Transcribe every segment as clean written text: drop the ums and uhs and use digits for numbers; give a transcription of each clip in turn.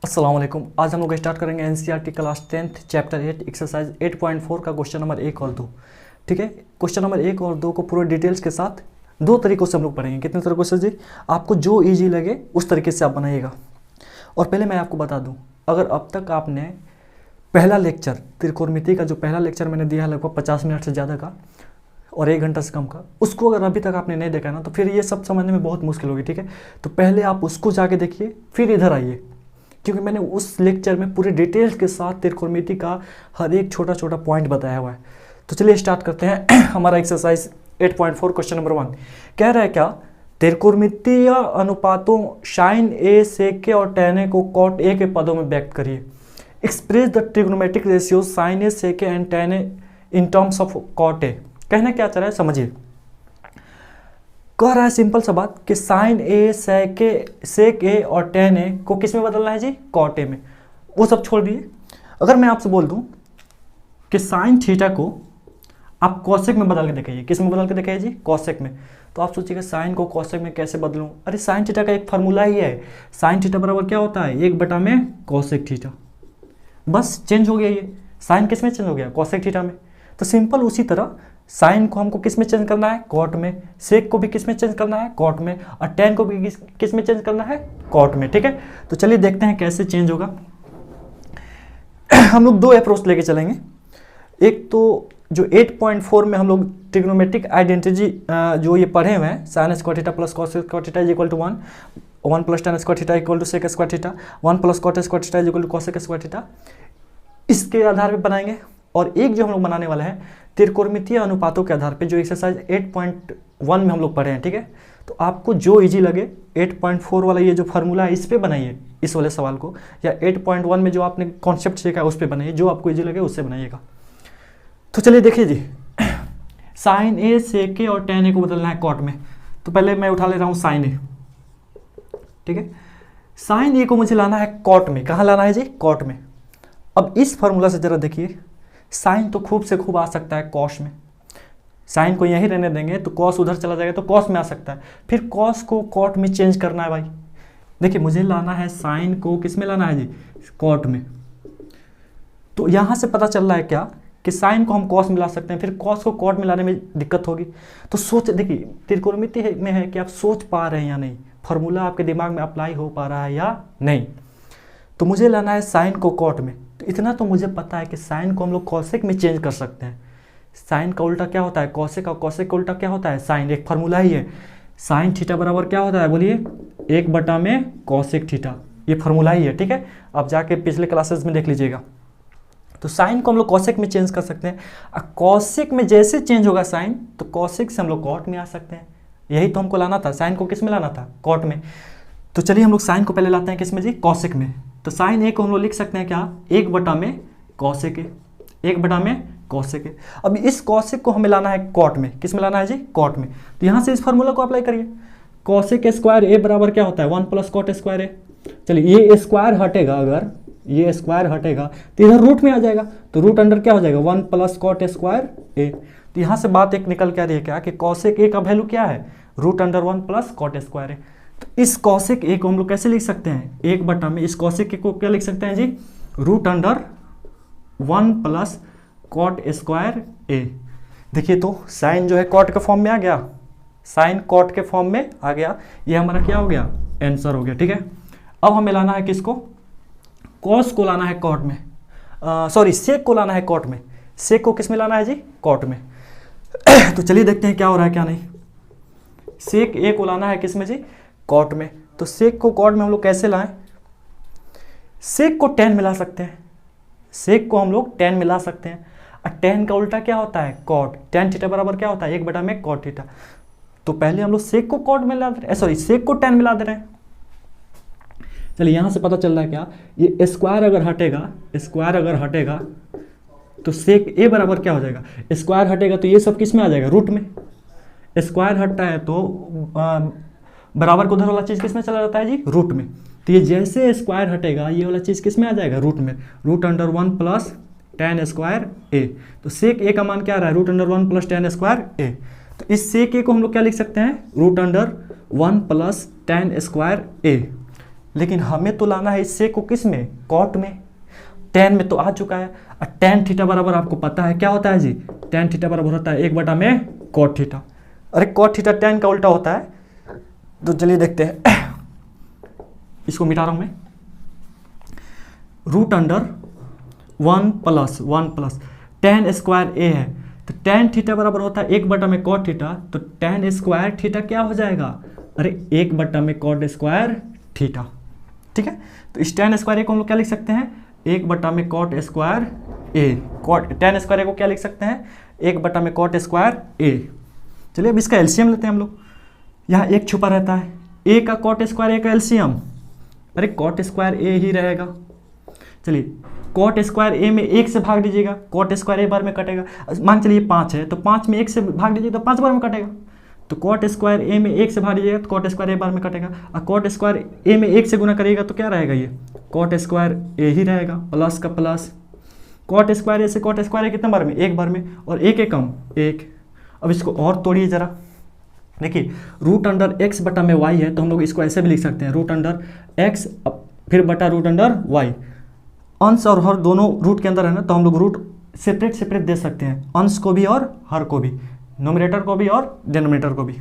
अस्सलाम वालेकुम। आज हम लोग स्टार्ट करेंगे NCERT class 10th chapter 8 exercise 8.4 का क्वेश्चन नंबर 1 और 2। ठीक है, क्वेश्चन नंबर 1 और 2 को पूरे डिटेल्स के साथ दो तरीक़ों से हम लोग पढ़ेंगे। कितने तरीक़ों से जी? आपको जो इजी लगे उस तरीके से आप बनाइएगा। और पहले मैं आपको बता दूँ, अगर अब तक आपने पहला लेक्चर त्रिकोणमिति का जो पहला लेक्चर मैंने दिया है लगभग 50 मिनट से ज़्यादा का और 1 घंटा से कम का, उसको अगर अभी तक आपने नहीं देखा ना तो फिर ये सब समझने में बहुत मुश्किल होगी। ठीक है, तो पहले आप उसको जाके देखिए फिर इधर आइए, क्योंकि मैंने उस लेक्चर में पूरे डिटेल्स के साथ त्रिकोणमिति का हर एक छोटा छोटा पॉइंट बताया हुआ है। तो चलिए स्टार्ट करते हैं। हमारा एक्सरसाइज 8.4 क्वेश्चन नंबर 1 कह रहा है क्या, त्रिकोणमितीय अनुपातों साइन ए सेक ए और tan ए को cot ए के पदों में व्यक्त करिए। Express the trigonometric ratio sine A sec A and tan A in terms of cot A. कहना क्या चाह रहा है समझिए। कह रहा है सिंपल सा बात कि साइन ए सेक ए और tan ए को किस में बदलना है जी? cot ए में। वो सब छोड़ दिए। अगर मैं आपसे बोल दूं कि साइन थीटा को आप कॉसेक में बदल के दिखाइए, किस में बदल के दिखाइए जी? कॉसेक में। तो आप सोचिएगा साइन को कॉसेक में कैसे बदलूं? अरे साइन थीटा का एक फार्मूला ही है, साइन थीटा बराबर क्या होता है? 1 में कॉसेक थीटा। बस चेंज हो गया, ये साइन किस में चेंज हो गया? कॉसेक थीटा में। तो सिंपल उसी तरह साइन को हमको किस में चेंज करना है? कॉट में। सेक को भी किस में चेंज करना है? कॉट में। और tan को भी किस में चेंज करना है? कॉट में। ठीक है, तो चलिए देखते हैं कैसे चेंज होगा। हम लोग दो अप्रोच लेके चलेंगे। एक तो जो 8.4 में हम लोग ट्रिग्नोमेट्रिक आइडेंटिटी जो ये पढ़े हुए हैं, sine square theta plus cos square theta is equal to 1, 1 plus tan square theta equal to sec square theta, 1 plus cot square theta is equal to cosec square theta, इसके आधार पर बनाएंगे। और एक जो हम लोग बनाने वाले हैं त्रिकोणमितीय अनुपातों के आधार पे, जो एक्सरसाइज 8.1 में हम लोग पढ़े हैं। ठीक है, तो आपको जो इजी लगे 8.4 वाला ये जो फार्मूला है इस पे बनाइए इस वाले सवाल को, या 8.1 में जो आपने कॉन्सेप्ट सीखा है उस पे बनाइए, जो आपको इजी लगे उससे बनाइएगा। तो चलिए देखिए जी, साइन ए सेक ए और tan ए को बदलना है कॉट में। तो पहले मैं उठा ले रहा हूँ साइन ए। ठीक है, साइन ए को मुझे लाना है कॉट में। कहाँ लाना है जी? कॉट में। अब इस फार्मूला से जरा देखिए, साइन तो खूब से खूब आ सकता है कॉस में, साइन को यहीं रहने देंगे तो कॉस उधर चला जाएगा तो कॉस में आ सकता है, फिर कॉस को कॉट में चेंज करना है भाई। देखिए मुझे लाना है साइन को किस में लाना है जी? कॉट में। तो यहाँ से पता चल रहा है क्या कि साइन को हम कॉस में ला सकते हैं, फिर कॉस को कॉट में लाने में दिक्कत होगी। तो सोच, देखिए त्रिकोणमिति में है कि आप सोच पा रहे हैं या नहीं, फार्मूला आपके दिमाग में अप्लाई हो पा रहा है या नहीं। तो मुझे लाना है साइन को कॉट में। तो इतना तो मुझे पता है कि साइन को हम लोग कॉसेक में चेंज कर सकते हैं। साइन का उल्टा क्या होता है? कॉसेक। और कॉसेक का उल्टा क्या होता है? साइन। एक फार्मूला ही है, साइन थीटा बराबर क्या होता है बोलिए? 1 में कॉसेक थीटा। ये फार्मूला ही है। ठीक है, आप जाके पिछले क्लासेस में देख लीजिएगा। तो साइन को हम लोग कॉसेक में चेंज कर सकते हैं, और कॉसेक में जैसे चेंज होगा साइन तो कॉसेक से हम लोग कॉट में आ सकते हैं। यही तो हमको लाना था, साइन को किस में लाना था? कॉट में। तो चलिए हम लोग साइन को पहले लाते हैं किस में जी? कॉसेक में। तो साइन ए को हम लोग लिख सकते हैं क्या? 1 में कॉसेक ए। 1 में कॉसेक ए। अब इस कॉसेक को हमें लाना है कॉट में। किस में लाना है जी? कॉट में। तो यहाँ से इस फार्मूला को अप्लाई करिए। कॉसेक स्क्वायर ए बराबर क्या होता है? 1 प्लस कॉट स्क्वायर ए। चलिए ये स्क्वायर हटेगा, अगर ये स्क्वायर हटेगा तो इधर रूट में आ जाएगा, तो रूट अंडर क्या हो जाएगा? 1 प्लस कॉट स्क्वायर ए। तो यहाँ से बात एक निकल के आ रही है क्या कि कॉसेक ए का वैल्यू क्या है? Root under 1 plus cot square A. तो इस कॉसेक ए को हम लोग कैसे लिख सकते हैं? 1 में इस कॉसेक ए को क्या लिख सकते हैं जी? Root under 1 plus cot square A. देखिए तो साइन जो है कॉट के फॉर्म में आ गया, साइन कॉट के फॉर्म में आ गया। ये हमारा क्या हो गया? आंसर हो गया। ठीक है, अब हमें लाना है किसको? कॉस को लाना है कॉट में, सॉरी सेक को लाना है कॉट में। सेक को किस में लाना है जी? कॉट में। तो चलिए देखते हैं क्या हो रहा है क्या नहीं। सेक ए को लाना है किस में जी? कॉट में। तो सेक को कॉट में हम लोग कैसे लाएं? सेक को tan मिला सकते हैं, सेक को हम लोग tan मिला सकते हैं। और tan का उल्टा क्या होता है? कॉट। tan थीटा बराबर क्या होता है? 1 में कॉट थीटा। तो पहले हम लोग सेक को कॉट मिला दे रहे हैं, सॉरी सेक को tan मिला दे रहे हैं। चलिए यहाँ से पता चल रहा है क्या, ये स्क्वायर अगर हटेगा, स्क्वायर अगर हटेगा तो सेक ए बराबर क्या हो जाएगा? स्क्वायर हटेगा तो ये सब किस में आ जाएगा? रूट में। स्क्वायर हटता है तो बराबर को उधर वाला चीज़ किस में चला जाता है जी? रूट में। तो ये जैसे स्क्वायर हटेगा ये वाला चीज़ किस में आ जाएगा? रूट में। Root under 1 plus tan square A. तो सेक ए का मान क्या आ रहा है? Root under 1 plus tan square A. तो इस सेक ए को हम लोग क्या लिख सकते हैं? Root under 1 plus tan square A. लेकिन हमें तो लाना है इस सेक को किस में, कॉट में। टेन में तो आ चुका है, और टेन थीटा बराबर आपको पता है क्या होता है जी, टेन थीटा बराबर होता है 1 में कॉट थीटा। अरे कॉट थीटा टेन का उल्टा होता है, तो चलिए देखते हैं। इसको मिटा रहा हूं मैं। Root under 1 plus tan square A है, तो टेन थीटा बराबर होता है 1 में कॉट थीटा, तो टेन स्क्वायर थीटा क्या हो जाएगा, अरे 1 में कॉट स्क्वायर थीटा। ठीक है, तो इस टेन स्क्वायर ए को हम लोग क्या लिख सकते हैं, 1 में कॉट स्क्वायर ए। कॉट टेन स्क्वायर ए को क्या लिख सकते हैं, 1 में कॉट स्क्वायर ए। चलिए अब इसका एलसीएम लेते हैं हम लोग। यहाँ एक छुपा रहता है, ए का कॉट स्क्वायर ए का एलसीएम, अरे कॉट स्क्वायर ए ही रहेगा। चलिए कॉट स्क्वायर ए में 1 से भाग दीजिएगा, कॉट स्क्वायर ए बार में कटेगा। मान चलिए 5 है, तो 5 में 1 से भाग दीजिएगा तो 5 बार में कटेगा। तो कॉट स्क्वायर ए में 1 से भाग दीजिएगा तो कॉट स्क्वायर ए बार में कटेगा, और कॉट स्क्वायर ए में 1 से गुना करिएगा तो क्या रहेगा, ये कॉट स्क्वायर ए ही रहेगा, प्लस का प्लस। कॉट स्क्वायर ए से कॉट स्क्वायर ए कितने बार में, 1 बार में, और एक एक कम 1। अब इसको और तोड़िए जरा, देखिए रूट अंडर एक्स बटा में वाई है, तो हम लोग इसको ऐसे भी लिख सकते हैं, रूट अंडर एक्स फिर बटा रूट अंडर वाई। अंश और हर दोनों रूट के अंदर है ना, तो हम लोग रूट सेपरेट सेपरेट दे सकते हैं, अंश को भी और हर को भी, नोमिनेटर को भी और डिनोमिनेटर को भी।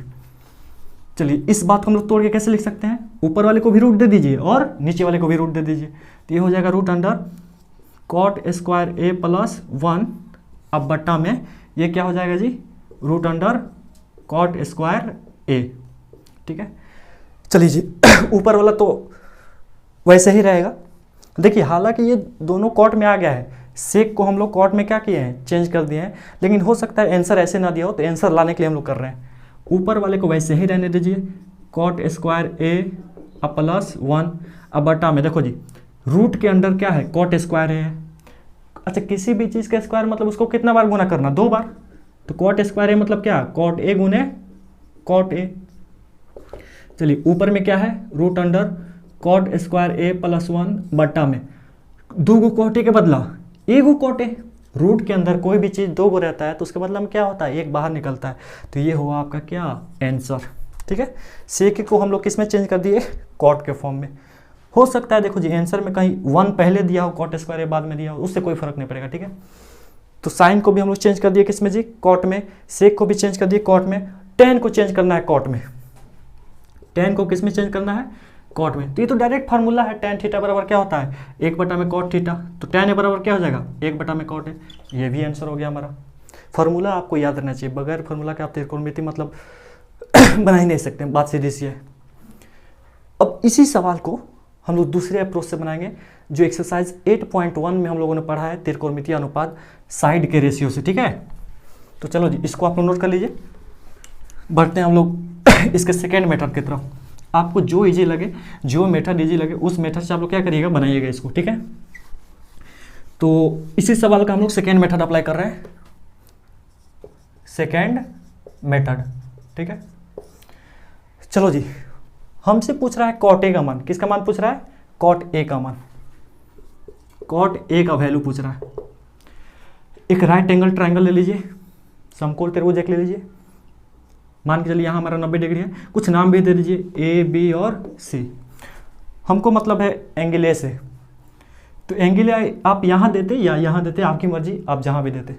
चलिए इस बात को हम लोग तोड़ के कैसे लिख सकते हैं, ऊपर वाले को भी रूट दे दीजिए और नीचे वाले को भी रूट दे दीजिए, तो ये हो जाएगा रूट अंडर कॉट स्क्वायर ए प्लस 1, अब बट्टा में ये क्या हो जाएगा जी, root under cot square A. ठीक है, चलिए जी ऊपर वाला तो वैसे ही रहेगा। देखिए हालांकि ये दोनों कॉट में आ गया है, सेक को हम लोग कॉट में क्या किए हैं, चेंज कर दिए हैं, लेकिन हो सकता है आंसर ऐसे ना दिया हो, तो आंसर लाने के लिए हम लोग कर रहे हैं। ऊपर वाले को वैसे ही रहने दीजिए, कॉट स्क्वायर ए अब प्लस 1, अब बटा में देखो जी रूट के अंडर क्या है, कॉट स्क्वायर ए है। अच्छा किसी भी चीज़ का स्क्वायर मतलब उसको कितना बार गुना करना, 2 बार, तो कॉट स्क्वायर ए मतलब क्या, कॉट ए गुने कॉट ए। चलिए ऊपर में क्या है, रूट अंडर कॉट स्क्वायर ए प्लस 1 बट्टा में 2 गो कॉट ए के बदला 1 गो कॉट ए। रूट के अंदर कोई भी चीज़ 2 गो रहता है तो उसके बदला में क्या होता है, 1 बाहर निकलता है, तो ये हुआ आपका क्या आंसर। ठीक है, सेक को हम लोग किस में चेंज कर दिए, कॉट के फॉर्म में। हो सकता है देखो जी आंसर में कहीं 1 पहले दिया हो, कॉट स्क्वायर ए बाद में दिया हो, उससे कोई फर्क नहीं पड़ेगा। ठीक है, तो साइन को भी हम लोग चेंज कर दिए किस में जी, कॉट में। सेक को भी चेंज कर दिए कॉट में। टेन को चेंज करना है कॉट में, टेन को किस में चेंज करना है, कॉट में। तो ये तो डायरेक्ट फार्मूला है, टेन थीटा बराबर क्या होता है, 1 में कॉट थीटा, तो टेन ए बराबर क्या हो जाएगा, 1 में कॉट है। ये भी आंसर हो गया हमारा। फार्मूला आपको याद रहना चाहिए, बगैर फार्मूला के आप त्रिकोणमिति मतलब बना ही नहीं सकते, बात सीधी सी है। अब इसी सवाल को हम लोग दूसरे अप्रोच से बनाएंगे, जो एक्सरसाइज 8.1 में हम लोगों ने पढ़ा है, त्रिकोणमितीय अनुपात साइड के रेशियो से। ठीक है, तो चलो जी इसको आप लोग नोट कर लीजिए। बढ़ते हैं हम लोग इसके सेकेंड मेथड की तरफ। आपको जो इजी लगे, जो मेथड इजी लगे, उस मेथड से आप लोग क्या करिएगा, बनाइएगा इसको। ठीक है, तो इसी सवाल का हम लोग सेकेंड मेथड अप्लाई कर रहे हैं, सेकेंड मेथड। ठीक है, चलो जी हमसे पूछ रहा है कॉट ए का मान, किसका मान पूछ रहा है, कॉट ए का मान, कॉट ए का वैल्यू पूछ रहा है। एक राइट एंगल ट्राइंगल ले लीजिए, समकोण त्रिभुज एक ले लीजिए, मान के चलिए यहाँ हमारा 90 डिग्री है, कुछ नाम भी दे दीजिए ए बी और सी। हमको मतलब है एंगल ए से, तो एंगल ए आप यहाँ देते या यहाँ देते, आपकी मर्जी, आप जहाँ भी देते।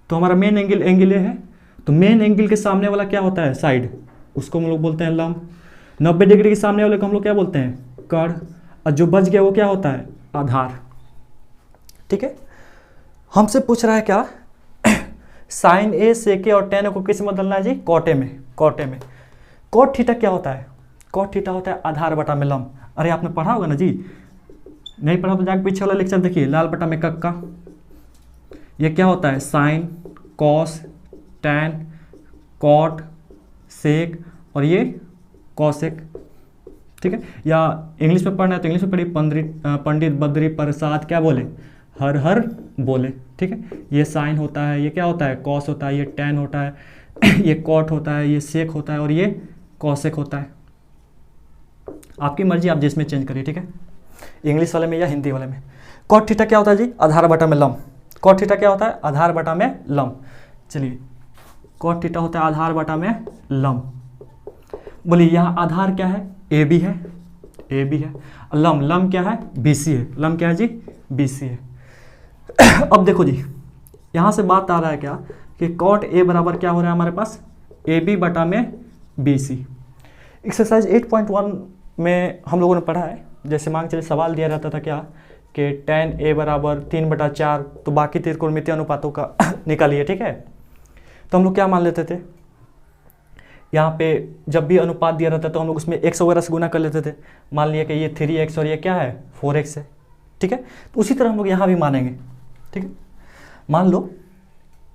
तो हमारा मेन एंगल ए है, तो मेन एंगल के सामने वाला क्या होता है, साइड, उसको हम लोग बोलते हैं लंब। 90 डिग्री के सामने वाले को हम लोग क्या बोलते हैं, कर्ण, और जो बच गया वो क्या होता है, आधार। ठीक है, हमसे पूछ रहा है क्या, साइन ए सेके और टेन को किस में बदलना है जी, कॉटे में। कॉटे में कॉट थीटा क्या होता है, कॉट थीटा होता है आधार बटा में लंब। अरे आपने पढ़ा होगा ना जी, नहीं पढ़ा तो जाके पीछे वाला लेक्चर देखिए, लाल बटा में कक्का। ये क्या होता है, साइन, कॉस, टैन, कॉट, सेक और ये कॉसेक। ठीक है, या इंग्लिश में पढ़ना है तो इंग्लिश में पढ़िए, पंडित बद्री प्रसाद क्या बोले, हर हर बोले। ठीक है, ये साइन होता है, ये क्या होता है, कॉस होता है, ये टैन होता है, ये कॉट होता है, ये सेक होता है और ये कॉसेक होता है। आपकी मर्जी, आप जिसमें चेंज करिए। ठीक है, इंग्लिश वाले में या हिंदी वाले में। कॉट थीटा क्या होता है जी, आधार बटा में लंब। कॉट थीटा क्या होता है, आधार बटा में लंब। चलिए कॉट थीटा होता है आधार बटा में लंब। बोलिए यहाँ आधार क्या है, ए बी है, ए बी है, लम लम क्या है, बी सी है, लम क्या है जी, बी सी है। अब देखो जी यहाँ से बात आ रहा है क्या कि कॉट ए बराबर क्या हो रहा है हमारे पास, ए बी बटा में बी सी। एक्सरसाइज 8.1 में हम लोगों ने पढ़ा है, जैसे मान चलिए सवाल दिया रहता था क्या कि tan a बराबर 3/4, तो बाकी त्रिकोणमितीय अनुपातों का निकालिए, ठीक है। तो हम लोग क्या मान लेते थे, यहाँ पे जब भी अनुपात दिया रहता है तो हम लोग उसमें x वगैरह से गुना कर लेते थे। मान लिया कि ये 3x और ये क्या है 4x है, ठीक है। तो उसी तरह हम लोग यहाँ भी मानेंगे, ठीक है। मान लो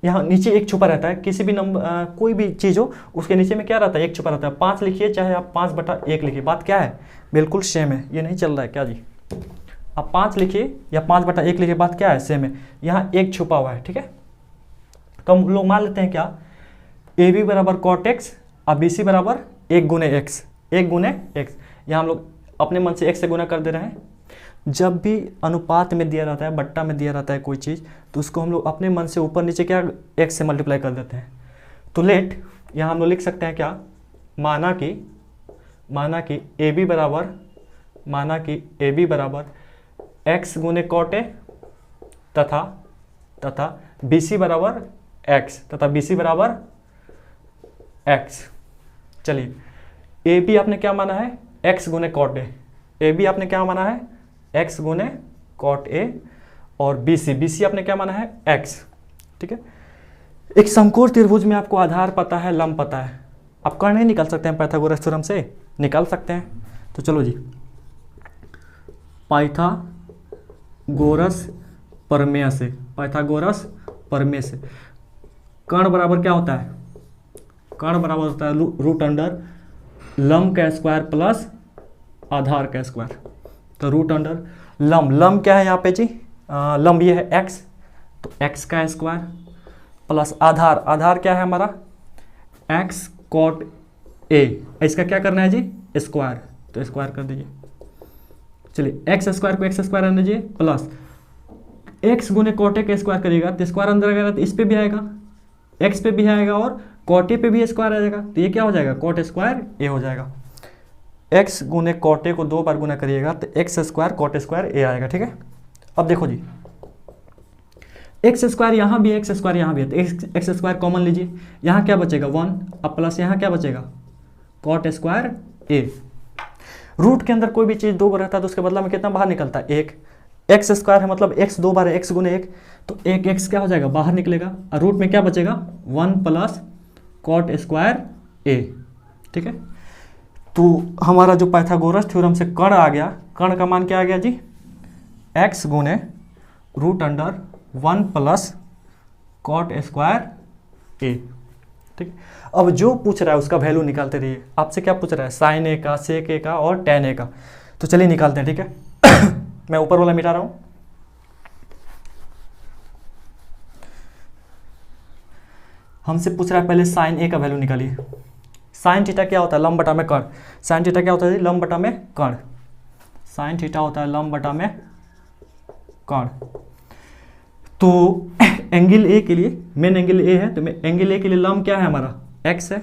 यहाँ नीचे एक छुपा रहता है, किसी भी नंबर कोई भी चीज़ हो उसके नीचे में क्या रहता है, एक छुपा रहता है। 5 लिखिए चाहे आप 5/1 लिखिए, बात क्या है, बिल्कुल सेम है, ये नहीं चल रहा है क्या जी। आप 5 लिखिए या 5/1 लिखिए, बात क्या है, सेम है। यहाँ एक छुपा हुआ है, ठीक है। तो हम लोग मान लेते हैं क्या, ए बी बराबर कॉट एक्स और बी सी बराबर 1 गुने एक्स, 1 गुने एक्स। यहाँ हम लोग अपने मन से एक्स से गुना कर दे रहे हैं। जब भी अनुपात में दिया रहता है, बट्टा में दिया रहता है कोई चीज़, तो उसको हम लोग अपने मन से ऊपर नीचे क्या एक्स से मल्टीप्लाई कर देते हैं। तो लेट यहाँ हम लोग लिख सकते हैं क्या, माना कि ए बी बराबर एक्स गुने कॉट ए तथा बी सी बराबर एक्स तथा बी सी बराबर एक्स। चलिए ए बी आपने क्या माना है, एक्स गुने कॉट ए, ए बी आपने क्या माना है, एक्स गुने कॉट ए, और बी सी आपने क्या माना है, एक्स, ठीक है। एक समकोण त्रिभुज में आपको आधार पता है, लंब पता है, आप कर्ण नहीं निकाल सकते हैं, पाइथागोरस थ्योरम से निकाल सकते हैं। तो चलो जी, पाइथागोरस प्रमेय से कर्ण बराबर क्या होता है, कर्ण बराबर होता है रूट अंडर लंब का स्क्वायर प्लस आधार का स्क्वायर। तो रूट अंडर लंब क्या है यहाँ पे जी, लंब ये है x, तो x का स्क्वायर प्लस आधार क्या है हमारा, x कॉट a, इसका क्या करना है जी, स्क्वायर, तो स्क्वायर कर दीजिए। चलिए एक्स स्क्वायर को एक्स स्क्वायर आने दीजिए प्लस x गुने कॉट ए का स्क्वायर करिएगा तो स्क्वायर अंदर आएगा, तो इस पे भी आएगा, x पे भी आएगा और कॉट ए पे भी स्क्वायर आ जाएगा, तो ये क्या हो जाएगा, कॉट स्क्वायर ए हो जाएगा। x गुने कॉट ए को 2 बार गुना करिएगा तो एक्स स्क्वायर कॉट स्क्वायर ए आएगा, ठीक है। अब देखो जी, एक्स स्क्वायर यहाँ भी है, एक्स स्क्वायर यहाँ भी है, तो एक्स स्क्वायर कॉमन लीजिए, यहाँ क्या बचेगा 1, अब प्लस यहाँ क्या बचेगा कॉट स्क्वायर ए। रूट के अंदर कोई भी चीज़ 2 बार रहता है तो उसके बदला में कितना बाहर निकलता है, 1। एक्स स्क्वायर है मतलब एक्स 2 बार है, एक्स गुने 1, तो 1 एक्स क्या हो जाएगा, बाहर निकलेगा, और रूट में क्या बचेगा 1 प्लस कॉट स्क्वायर ए, ठीक है। तो हमारा जो पाइथागोरस थ्योरम से कर्ण आ गया, कर्ण का मान क्या आ गया जी, x गुने root under 1 plus cot square A, ठीक। अब जो पूछ रहा है उसका वैल्यू निकालते रहिए। आपसे क्या पूछ रहा है, साइन ए का, सेक ए का और टेन ए का, तो चलिए निकालते हैं, ठीक है। मैं ऊपर वाला मिटा रहा हूं। हमसे पूछ रहा है पहले साइन ए का वैल्यू निकालिए। साइन थीटा क्या होता है, लंब बटा में कर्ण। साइन थीटा क्या होता है, लंब बटा में कर्ण। साइन थीटा होता है लंब बटा में कर्ण। तो एंगल ए के लिए, मेन एंगल ए है, तो एंगल ए के लिए लंब क्या है हमारा, एक्स है।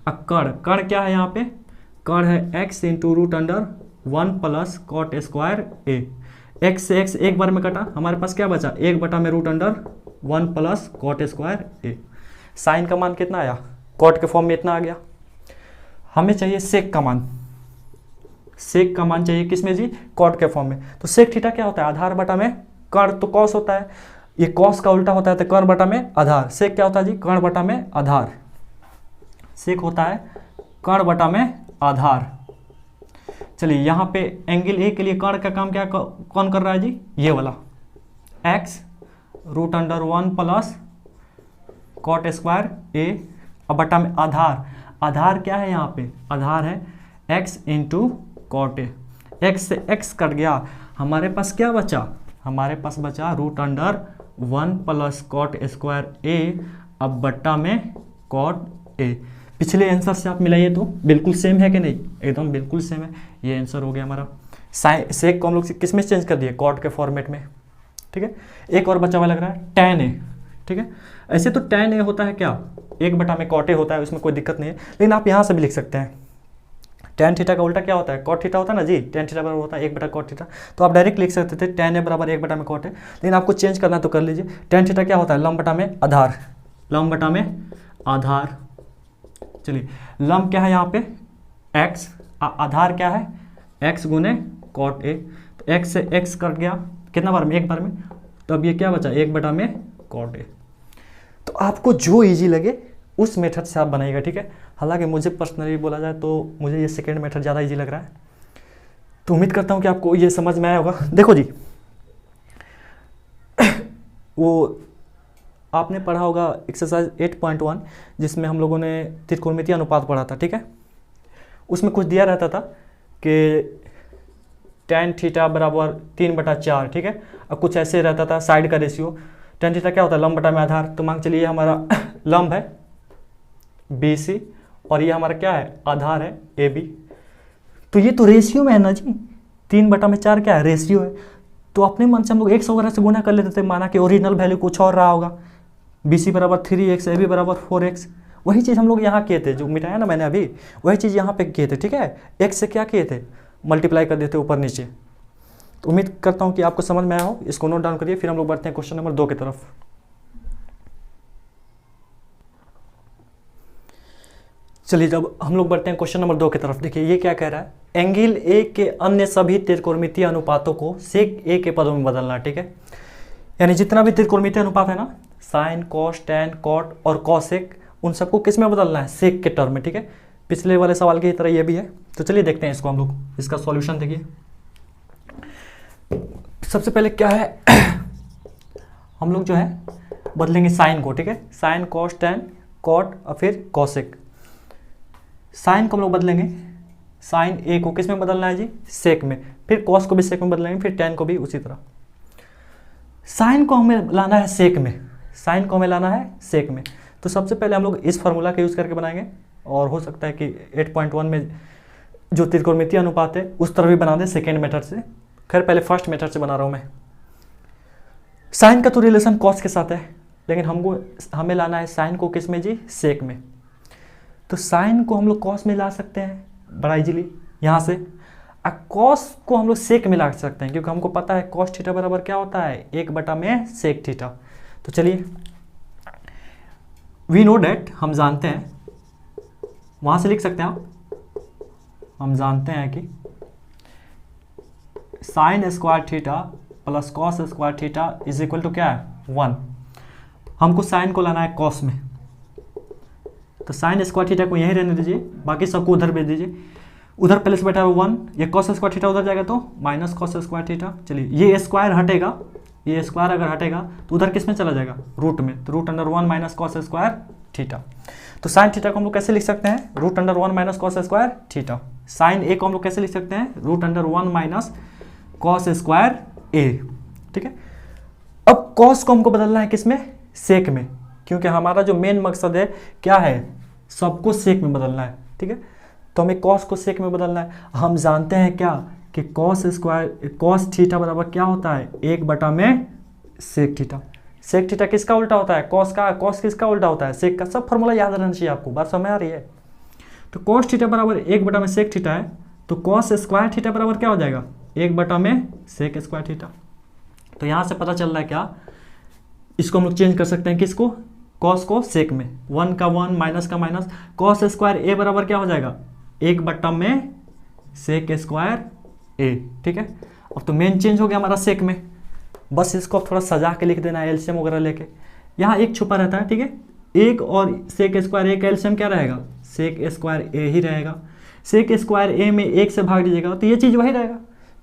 अब कर्ण क्या है यहाँ पे, कर्ण है x into root under 1 plus cot square A. X से एक्स एक बार में कटा, हमारे पास क्या बचा, 1 बटा में root under 1 plus cot square A. Sine का मान कितना आया, कॉट के फॉर्म में इतना आ गया। हमें चाहिए सेक का मान, सेक का मान चाहिए किस में जी, कॉट के फॉर्म में। तो सेक थीटा क्या होता है, आधार बटा में कर्ण, तो कॉस होता है, ये कॉस का उल्टा होता है, तो कर्ण बटा में आधार। सेक क्या होता है जी, कर्ण बटा में आधार। सेक होता है कर्ण बटा में आधार। चलिए यहाँ पे एंगल ए के लिए कर्ण का काम क्या कौन कर रहा है जी, ये वाला x root under 1 plus cot square A, अब बटा में आधार। आधार क्या है यहाँ पे, आधार है x into cot A. X से x कट गया, हमारे पास क्या बचा, हमारे पास बचा root under 1 plus cot square A, अब बट्टा में कॉट ए। पिछले आंसर से आप मिलाइए तो बिल्कुल सेम है कि नहीं, एकदम बिल्कुल सेम है। ये आंसर हो गया हमारा। सेक को हम लोग किस में चेंज कर दिए, कॉट के फॉर्मेट में, ठीक है। एक और बचा हुआ लग रहा है tan ए, ठीक है। ऐसे तो tan ए होता है क्या, 1 बटा में कॉट ए होता है, उसमें कोई दिक्कत नहीं है, लेकिन आप यहाँ से भी लिख सकते हैं tan थीटा का उल्टा क्या होता है, cot थीटा होता है ना जी, tan थीटा बराबर होता है 1/cot थीटा। तो आप डायरेक्ट लिख सकते थे tan a बराबर 1/cot है, लेकिन आपको चेंज करना है तो कर लीजिए। tan थीटा क्या होता है, लंब बटा में आधार, लंब बटा में आधार। चलिए लंब क्या है यहाँ पे x, आधार क्या है x गुने cot a, तो x से x कट गया कितना बार में, एक बार में, तो अब ये क्या बचा 1/cot a। तो आपको जो इजी लगे उस मेथड से आप बनाइएगा, ठीक है। हालांकि मुझे पर्सनली बोला जाए तो मुझे ये सेकेंड मेथड ज़्यादा इजी लग रहा है, तो उम्मीद करता हूँ कि आपको ये समझ में आया होगा। देखो जी वो आपने पढ़ा होगा एक्सरसाइज 8.1 जिसमें हम लोगों ने त्रिकोणमितीय अनुपात पढ़ा था, ठीक है। उसमें कुछ दिया रहता था कि tan थीटा बराबर 3/4, ठीक है। अब कुछ ऐसे रहता था साइड का रेशियो, tan थीटा क्या होता है लंब बटा में आधार, तो मान चलिए हमारा लंब है BC और ये हमारा क्या है आधार है AB, तो ये तो रेशियो में है ना जी, 3/4 क्या है रेशियो है, तो अपने मन से हम लोग x वगैरह से गुना कर लेते थे, माना कि ओरिजिनल वैल्यू कुछ और रहा होगा, BC बराबर 3x, AB बराबर 4x। वही चीज़ हम लोग यहाँ किए थे, जो मिटाया ना मैंने अभी, वही चीज़ यहाँ पे किए थे, ठीक है। x से क्या किए थे, मल्टीप्लाई कर देते ऊपर नीचे। तो उम्मीद करता हूँ कि आपको समझ में आया हो, इसको नोट डाउन करिए, फिर हम लोग बढ़ते हैं क्वेश्चन नंबर 2 की तरफ। चलिए जब हम लोग बढ़ते हैं क्वेश्चन नंबर 2 की तरफ, देखिए ये क्या कह रहा है, एंगल ए के अन्य सभी त्रिकोणमितीय अनुपातों को सेक ए के पदों में बदलना, ठीक है। यानी जितना भी त्रिकोणमितीय अनुपात है ना, साइन कॉस टैन कॉट और कॉसेक, उन सबको किस में बदलना है, सेक के टर्म में, ठीक है। पिछले वाले सवाल की तरह ये भी है। तो चलिए देखते हैं इसको हम लोग, इसका सॉल्यूशन देखिए। सबसे पहले क्या है हम लोग जो है बदलेंगे साइन को, ठीक है। साइन कॉस टैन कॉट और फिर कॉसेक। साइन को हम लोग बदलेंगे, साइन ए को किस में बदलना है जी, सेक में, फिर कॉस को भी सेक में बदलेंगे, फिर टैन को भी उसी तरह। साइन को हमें लाना है सेक में, साइन को हमें लाना है सेक में। तो सबसे पहले हम लोग इस फार्मूला का यूज़ करके बनाएंगे, और हो सकता है कि 8.1 में जो त्रिकोणमितीय अनुपात है उस तरह भी बना दें सेकेंड मेथड से। खैर पहले फर्स्ट मेथड से बना रहा हूँ मैं। साइन का तो रिलेशन कॉस के साथ है, लेकिन हमें लाना है साइन को किस में जी, सेक में। तो साइन को हम लोग कॉस में ला सकते हैं बड़ा इजीली यहाँ से, और कॉस को हम लोग सेक में ला सकते हैं, क्योंकि हमको पता है कॉस थीटा बराबर क्या होता है 1/में सेक थीटा। तो चलिए वी नो डैट, हम जानते हैं, वहाँ से लिख सकते हैं आप, हम जानते हैं कि sine square theta plus cos square theta is equal to क्या है 1। हमको साइन को लाना है कॉस में, तो साइन स्क्वायर थीटा को यहीं रहने दीजिए, बाकी सबको उधर भेज दीजिए। उधर प्लस बैठा है 1, ये कॉस स्क्वायर थीटा उधर जाएगा तो माइनस कॉस स्क्वायर थीटा। चलिए ये स्क्वायर हटेगा, ये स्क्वायर अगर हटेगा तो उधर किस में चला जाएगा, रूट में, तो root under 1 minus cos square theta. तो साइन थीटा को हम लोग कैसे लिख सकते हैं, root under 1 minus cos square theta. Sine A को हम लोग कैसे लिख सकते हैं, root under 1 minus cos square A, ठीक है। अब कॉस को हमको बदलना है किस में, सेक में, क्योंकि हमारा जो मेन मकसद है क्या है, सबको सेक में बदलना है, ठीक है। तो हमें कॉस को सेक में बदलना है। हम जानते हैं क्या कि कॉस थीटा बराबर क्या होता है 1/में सेक थीटा। सेक थीटा किसका उल्टा होता है, कॉस का। कॉस किसका उल्टा होता है, सेक का। सब फॉर्मूला याद रहना चाहिए आपको, बात समझ आ रही है। तो कॉस थीटा बराबर 1/में सेक थीटा है, तो कॉस स्क्वायर थीटा बराबर क्या हो जाएगा 1/में सेक स्क्वायर थीटा। तो यहाँ से पता चल रहा है क्या, इसको हम लोग चेंज कर सकते हैं किसको, कॉस को सेक में, 1 का 1 माइनस का माइनस, कॉस स्क्वायर ए बराबर क्या हो जाएगा 1/में सेक स्क्वायर ए, ठीक है। अब तो मेन चेंज हो गया हमारा सेक में, बस इसको थोड़ा सजा के लिख देना है एलसीएम वगैरह लेके। यहाँ एक छुपा रहता है, ठीक है। एक और सेक स्क्वायर ए का एलसीएम क्या रहेगा, सेक स्क्वायर ए ही रहेगा। सेक स्क्वायर ए में 1 से भाग दीजिएगा तो ये चीज़ वही रहेगा,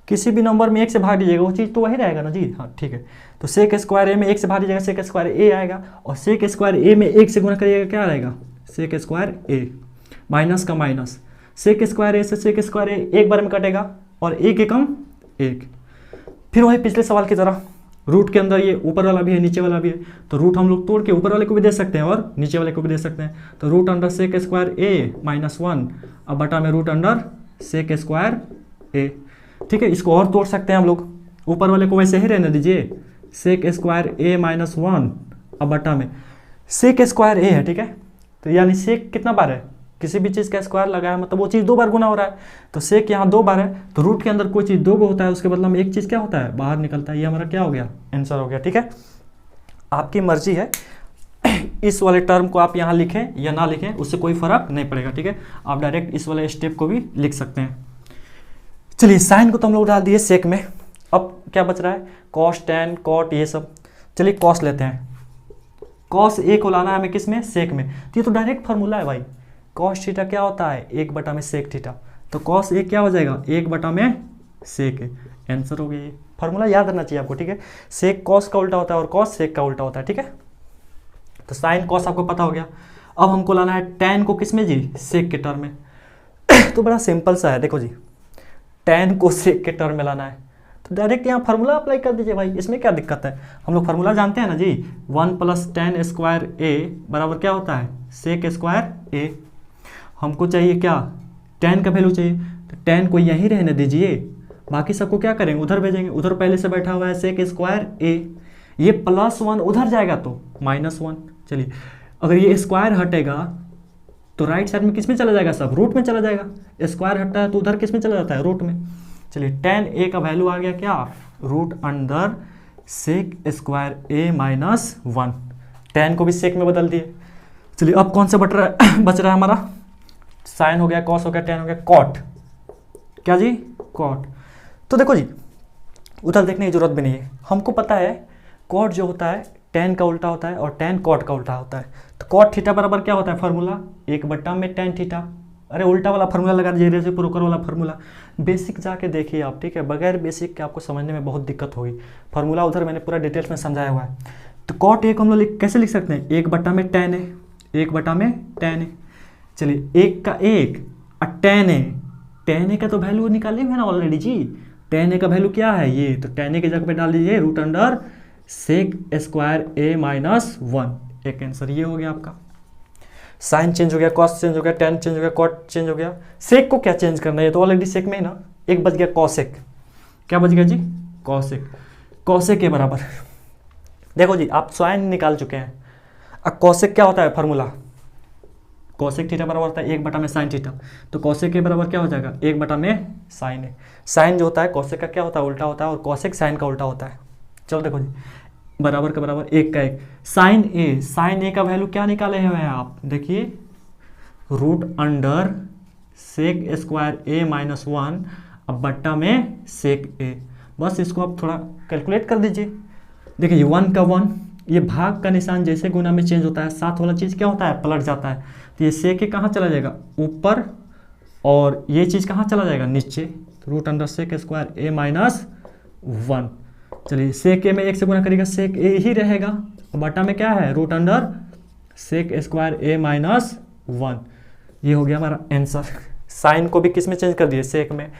किसी भी नंबर में 1 से भाग दीजिएगा वो चीज़ तो वही रहेगा ना जी, हाँ ठीक है। तो सेक स्क्वायर ए में 1 से भाग दीजिएगा सेक स्क्वायर ए आएगा, और सेक स्क्वायर ए में 1 से गुणा करिएगा क्या रहेगा, सेक स्क्वायर ए, माइनस का माइनस, सेक स्क्वायर ए से सेक स्क्वायर ए एक बार में कटेगा, और एक एकम एक। फिर वही पिछले सवाल की तरह, रूट के अंदर ये ऊपर वाला भी है नीचे वाला भी है, तो रूट हम लोग तोड़ के ऊपर वाले को भी दे सकते हैं और नीचे वाले को भी दे सकते हैं। तो root under sec square A minus 1, अब बटा में root under sec square A, ठीक है। इसको और तोड़ सकते हैं हम लोग, ऊपर वाले को वैसे ही रहने दीजिए, सेक स्क्वायर ए माइनस 1, अब बटा में सेक स्क्वायर ए है, ठीक है। तो यानी सेक कितना बार है, किसी भी चीज़ का स्क्वायर लगाया मतलब वो चीज़ 2 बार गुना हो रहा है, तो सेक यहाँ 2 बार है, तो रूट के अंदर कोई चीज़ 2 होता है, उसके बदले में एक चीज़ क्या होता है, बाहर निकलता है। ये हमारा क्या हो गया, आंसर हो गया। ठीक है, आपकी मर्जी है इस वाले टर्म को आप यहाँ लिखें या ना लिखें, उससे कोई फर्क नहीं पड़ेगा। ठीक है, आप डायरेक्ट इस वाले स्टेप को भी लिख सकते हैं। चलिए साइन को तो हम लोग डाल दिए सेक में, अब क्या बच रहा है, कॉस, टैन, कॉट, ये सब। चलिए कॉस लेते हैं, कॉस ए को लाना है हमें किस में, सेक में। तो ये तो डायरेक्ट फार्मूला है भाई, कॉस थीटा क्या होता है, 1 में सेक थीटा, तो कॉस ए क्या हो जाएगा, 1 में सेक है, आंसर हो गया। ये फार्मूला याद रखना चाहिए आपको। ठीक है, सेक कॉस का उल्टा होता है और कॉस सेक का उल्टा होता है। ठीक है, तो साइन कॉस आपको पता हो गया। अब हमको लाना है टैन को किस में जी, सेक के टर्म में। तो बड़ा सिंपल सा है, देखो जी, टैन को सेक के टर्म में लाना है, तो डायरेक्ट यहाँ फार्मूला अप्लाई कर दीजिए भाई, इसमें क्या दिक्कत है। हम लोग फार्मूला जानते हैं ना जी, 1 + tan स्क्वायर ए बराबर क्या होता है, सेक स्क्वायर ए। हमको चाहिए क्या, टैन का वैल्यू चाहिए, तो टैन को यहीं रहने दीजिए, बाकी सबको क्या करेंगे, उधर भेजेंगे। उधर पहले से बैठा हुआ है सेक स्क्वायर ए, ये +1 उधर जाएगा तो -1। चलिए अगर ये स्क्वायर हटेगा तो राइट साइड में किस में चला जाएगा, सब रूट में चला जाएगा। स्क्वायर हटता है तो उधर किस में चला जाता है, रूट में। चलिए tan ए का वैल्यू आ गया क्या, √अंडर सेक स्क्वायर ए -1। tan को भी सेक में बदल दिए। चलिए अब कौन सा बच रहा है हमारा, साइन हो गया, कॉस हो गया, tan हो गया, कॉट। क्या जी, कॉट। तो देखो जी, उधर देखने की जरूरत भी नहीं है, हमको पता है कॉट जो होता है tan का उल्टा होता है और tan कॉट का उल्टा होता है। तो कॉट थीटा बराबर क्या होता है, फार्मूला 1 में tan थीटा। अरे उल्टा वाला फार्मूला लगा दीजिए, रेसिप्रोकल वाला फार्मूला। बेसिक जाके देखिए आप, ठीक है, बगैर बेसिक के आपको समझने में बहुत दिक्कत होगी। फार्मूला उधर मैंने पूरा डिटेल्स में समझाया हुआ है। तो कॉट ए को हम लोग कैसे लिख सकते हैं, 1 में tan है, 1 में tan है। चलिए 1 का 1 और tan ए का तो वैल्यू निकाले हुए ना ऑलरेडी जी, tan ए का वैल्यू क्या है ये, तो tan ए की जगह पे डाल दीजिए √अंडर सेक स्क्वायर ए -1। एक आंसर ये हो गया आपका। साइन चेंज हो गया, कॉस चेंज हो गया, टैन चेंज हो गया, कॉट चेंज हो गया। सेक को क्या चेंज करना है, ये तो ऑलरेडी सेक में ही ना। एक बच गया कॉसेक, क्या बच गया जी, कॉसेक। कॉसेक के बराबर, देखो जी आप साइन निकाल चुके हैं, अब कॉसेक क्या होता है फार्मूला, कॉसेक थीटा बराबर होता है 1 में साइन थीटा। तो कॉसेक के बराबर क्या हो जाएगा, 1 में साइन है। साइन जो होता है कॉसेक का क्या होता है, उल्टा होता है, और कॉसेक साइन का उल्टा होता है। चलो देखो जी, बराबर का बराबर 1 का 1, साइन ए का वैल्यू क्या निकाले हुए हैं आप, देखिए √अंडर सेक स्क्वायर ए -1 अब बट्टा में सेक ए। बस इसको आप थोड़ा कैलकुलेट कर दीजिए। देखिए 1 का 1, ये भाग का निशान जैसे गुना में चेंज होता है, साथ वाला चीज़ क्या होता है, पलट जाता है। तो ये सेक ए कहाँ चला जाएगा, ऊपर, और ये चीज़ कहाँ चला जाएगा, नीचे। तो √अंडर सेक स्क्वायर ए -1। चलिए सेक ए में 1 से गुना करेगा, सेक ए ही रहेगा, बटा में क्या है, √अंडर सेक स्क्वायर ए -1। ये हो गया हमारा आंसर। साइन को भी किस में चेंज कर दिए, सेक में।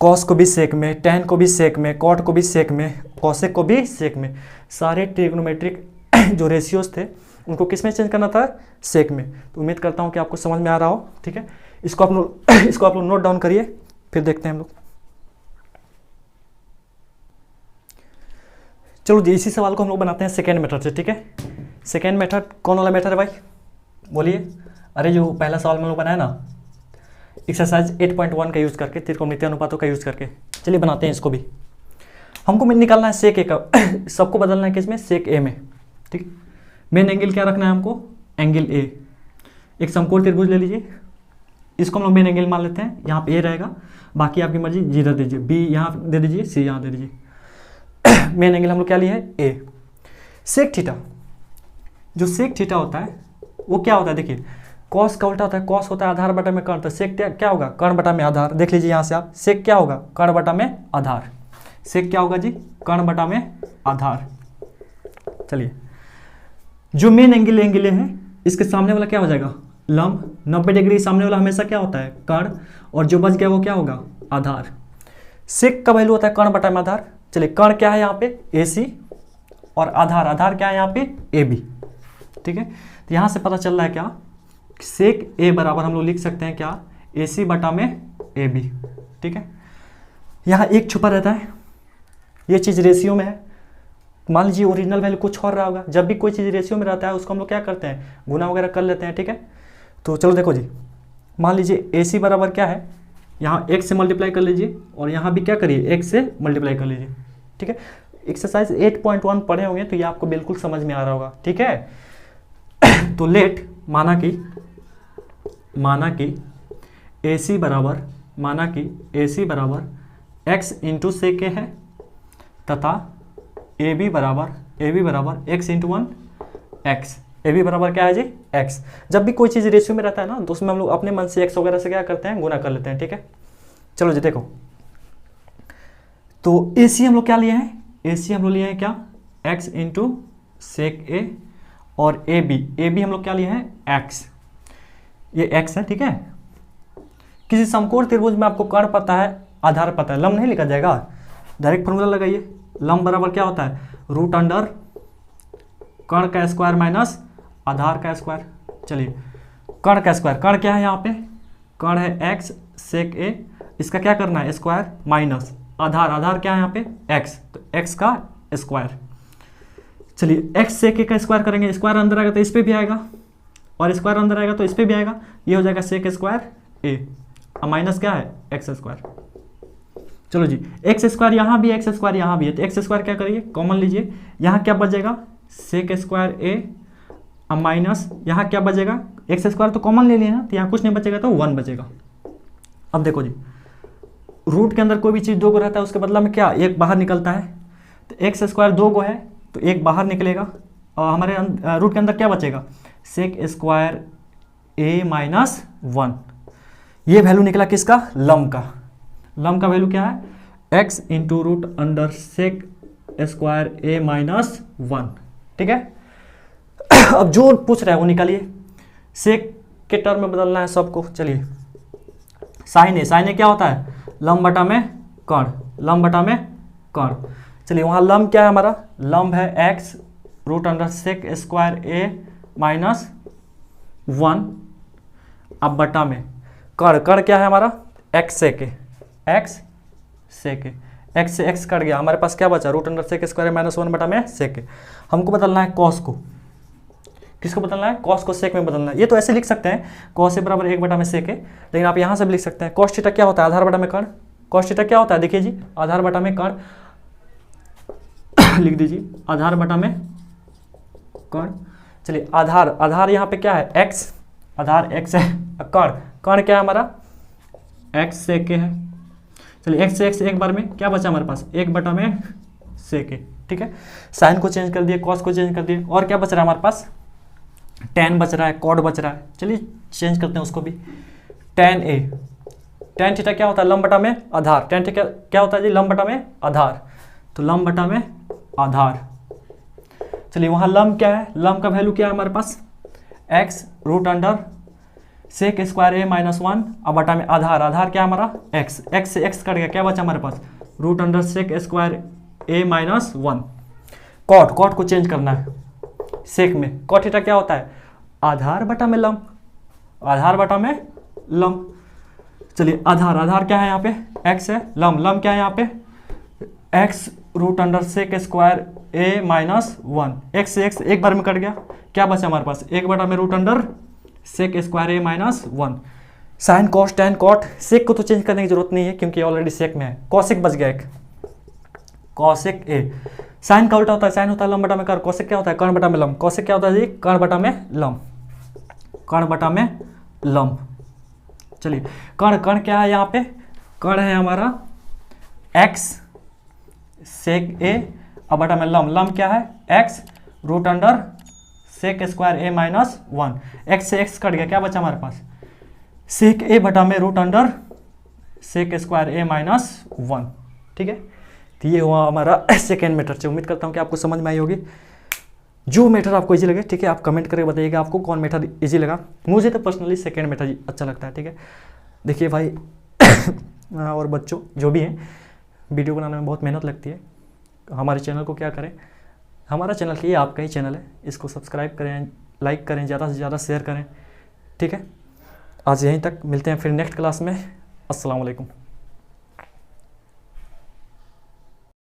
कॉस को भी सेक में, टैन को भी सेक में, कॉट को भी सेक में, कॉसेक को भी सेक में। सारे ट्रिग्नोमेट्रिक जो रेशियोज थे उनको किस में चेंज करना था, सेक में। तो उम्मीद करता हूँ कि आपको समझ में आ रहा हो। ठीक है, इसको आप लोग नोट डाउन करिए, फिर देखते हैं हम लोग। चलो जी, इसी सवाल को हम लोग बनाते हैं सेकेंड मेथड से। ठीक है, सेकेंड मेथड कौन वाला मेथड है भाई, बोलिए। अरे जो पहला सवाल हम लोग बनाया ना, एक्सरसाइज 8.1 का यूज़ करके, त्रिकोणमितीय अनुपातों का यूज़ करके। चलिए बनाते हैं इसको भी। हमको निकालना है सेक ए का, सबको बदलना है किसमें, सेक ए में। ठीक, मेन एंगल क्या रखना है हमको, एंगल ए। एक समकोण त्रिभुज ले लीजिए, इसको हम लोग मेन एंगल मान लेते हैं। यहाँ पे ए रहेगा, बाकी आपकी मर्जी, जी दे दीजिए, बी यहाँ दे दीजिए, सी यहाँ दे दीजिए। मेन एंगल हम लोग क्या लिए है, ए। सेक थीटा, जो सेक थीटा होता है वो क्या होता है, देखिए कॉस का उल्टा होता है, कॉस होता है आधार बटा में कर्ण, तो सेक क्या होगा, कर्ण बटा में आधार। देख लीजिए यहाँ से आप, सेक क्या होगा, कर्ण बटा में आधार। सेक क्या होगा जी, कर्ण बटा में आधार। चलिए जो मेन एंगल है, इसके सामने वाला क्या हो जाएगा, लंब। 90 डिग्री सामने वाला हमेशा क्या होता है, कर्ण, और जो बच गया वो क्या होगा, आधार। सेक का वैल्यू होता है कर्ण बटा में आधार। चलिए कर्ण क्या है यहाँ पे, AC, और आधार क्या है यहाँ पे, AB। ठीक है, तो यहाँ से पता चल रहा है क्या, सेक ए बराबर हम लोग लिख सकते हैं क्या, AC बटा में AB। ठीक है, यहाँ एक छुपा रहता है, ये चीज़ रेशियो में है। मान लीजिए ओरिजिनल वैल्यू कुछ और रहा होगा, जब भी कोई चीज़ रेशियो में रहता है उसको हम लोग क्या करते हैं, गुना वगैरह कर लेते हैं। ठीक है, तो चलो देखो जी, मान लीजिए ए सी बराबर क्या है, यहाँ x से मल्टीप्लाई कर लीजिए और यहाँ भी क्या करिए x से मल्टीप्लाई कर लीजिए, ठीक है। एक्सरसाइज 8.1 पढ़े होंगे तो ये आपको बिल्कुल समझ में आ रहा होगा, ठीक है। तो लेट माना कि ए सी बराबर x इंटू से के है तथा ए बी बराबर x into 1 x। A B बराबर क्या है जी x। जब भी कोई चीज़ रेशियो में रहता है ना तो उसमें हम लोग अपने मन से x वगैरह से क्या करते हैं, गुना कर लेते हैं, ठीक है। चलो जी देखो, तो ए सी हम लोग क्या लिए हैं, ए सी हम लोग लिए हैं क्या, x इंटू सेक ए, और ए बी हम लोग क्या लिए हैं x, ये x है, ठीक है। किसी समकोण त्रिभुज में आपको कर्ण पता है, आधार पता है, लंब नहीं लिखा जाएगा, डायरेक्ट फॉर्मूला लगाइए। लंब बराबर क्या होता है, रूट अंडर कर्ण का स्क्वायर माइनस आधार का स्क्वायर। चलिए कर्ण का स्क्वायर, कर्ण क्या है यहाँ पे, कर्ण है x सेक ए, इसका क्या करना है स्क्वायर माइनस आधार क्या है यहाँ पे x, तो x का स्क्वायर। चलिए x सेक ए का स्क्वायर करेंगे, स्क्वायर अंदर आएगा तो इस पे भी आएगा और स्क्वायर अंदर आएगा तो इस पे भी आएगा, ये हो जाएगा सेक स्क्वायर ए, अब माइनस क्या है एक्स स्क्वायर। चलो जी एक्स स्क्वायर यहाँ भी, एक्स स्क्वायर यहाँ भी है, तो एक्स स्क्वायर क्या करिए कॉमन लीजिए, यहाँ क्या बचेगा सेक स्क्वायर ए, अब माइनस यहाँ क्या बचेगा, एक्स स्क्वायर तो कॉमन ले लिया ना, तो यहाँ कुछ नहीं बचेगा तो 1 बचेगा। अब देखो जी रूट के अंदर कोई भी चीज़ 2 गो रहता है, उसके बदला में क्या एक बाहर निकलता है, तो एक्स स्क्वायर 2 गो है तो एक बाहर निकलेगा और हमारे रूट के अंदर क्या बचेगा सेक स्क्वायर ए माइनस 1। ये वैल्यू निकला किसका, लंब का। लंब का वैल्यू क्या है x into root under sec square A minus 1, ठीक है। अब जो पूछ रहा है वो निकालिए, सेक के टर्म में बदलना है सबको। चलिए साइन ए क्या होता है, लंब बटा में कर्ण। चलिए वहाँ लंब क्या है हमारा, लंब है x root under sec square A minus 1, अब बटा में कर्ण क्या है हमारा x सेक x से x कट गया, हमारे पास क्या बचा root under sec square minus 1 बटा में सेक। हमको बदलना है कॉस को, किसको बदलना है, कॉस को सेक में बदलना है। ये तो ऐसे लिख सकते हैं कॉस ए बराबर 1 बटा में सेक है, लेकिन आप यहाँ से भी लिख सकते हैं कॉस थीटा क्या होता है, आधार बटा में कर्ण। कॉस थीटा क्या होता है देखिए जी, आधार बटा में कर्ण लिख दीजिए, आधार बटा में कर्ण। चलिए आधार यहाँ पे क्या है x, आधार x है, कर्ण क्या है हमारा x सेक है। चलिए x से x एक बार में क्या बचा हमारे पास 1 बटा में सेक, ठीक है। साइन को चेंज कर दिए, कॉस को चेंज कर दिए, और क्या बच रहा है हमारे पास tan बच रहा है, कॉड बच रहा है। चलिए चेंज करते हैं उसको भी, tan a, tan थीटा क्या होता है लंब बटा में आधार, tan थीटा क्या होता है जी लंब बटा में आधार, तो लंब बटा में आधार। चलिए वहाँ लंब क्या है, लंब का वैल्यू क्या है हमारे पास x root under sec square A minus 1, अब बटा में आधार क्या है हमारा x से x कट गया, क्या बचा हमारे पास root under sec square A minus 1। Cot को चेंज करना है सेक में, कॉट थीटा क्या होता है आधार बटा में लंब। चलिए आधार क्या है यहाँ पे x है, लंब क्या है यहाँ पे x root under sec square A minus 1, x से x एक बार में कट गया, क्या बचा हमारे पास 1 बटा में root under sec square A minus 1। Sine cos tan cot, sec को तो चेंज करने की जरूरत नहीं है क्योंकि ऑलरेडी सेक में है, कॉसेक बच गया एक, कॉसेक ए। साइन का उल्टा होता है, साइन होता है लंब बटा में कर्ण, कॉसेक क्या होता है कर्ण बटा में लंब, कॉसेक क्या होता है जी कर्ण बटा में लंब। चलिए कर्ण क्या है यहाँ पे, कर्ण है हमारा x सेक ए, अब बटा में लंब क्या है x root under sec square A minus 1, x से x कट गया, क्या बचा हमारे पास सेक ए बटा में root under sec square A minus 1, ठीक है। तो ये हुआ हमारा सेकेंड मेथड से। उम्मीद करता हूँ कि आपको समझ में आई होगी। जो मेथड आपको इजी लगे, ठीक है, आप कमेंट करके बताइएगा आपको कौन मेथड इजी लगा। मुझे तो पर्सनली सेकेंड मेथड अच्छा लगता है, ठीक है। देखिए भाई और बच्चों जो भी हैं, वीडियो बनाने में बहुत मेहनत लगती है। हमारे चैनल को क्या करें, हमारा चैनल ये आपका ही चैनल है, इसको सब्सक्राइब करें, लाइक करें, ज़्यादा से ज़्यादा शेयर करें, ठीक है। आज यहीं तक, मिलते हैं फिर नेक्स्ट क्लास में। अस्सलाम वालेकुम।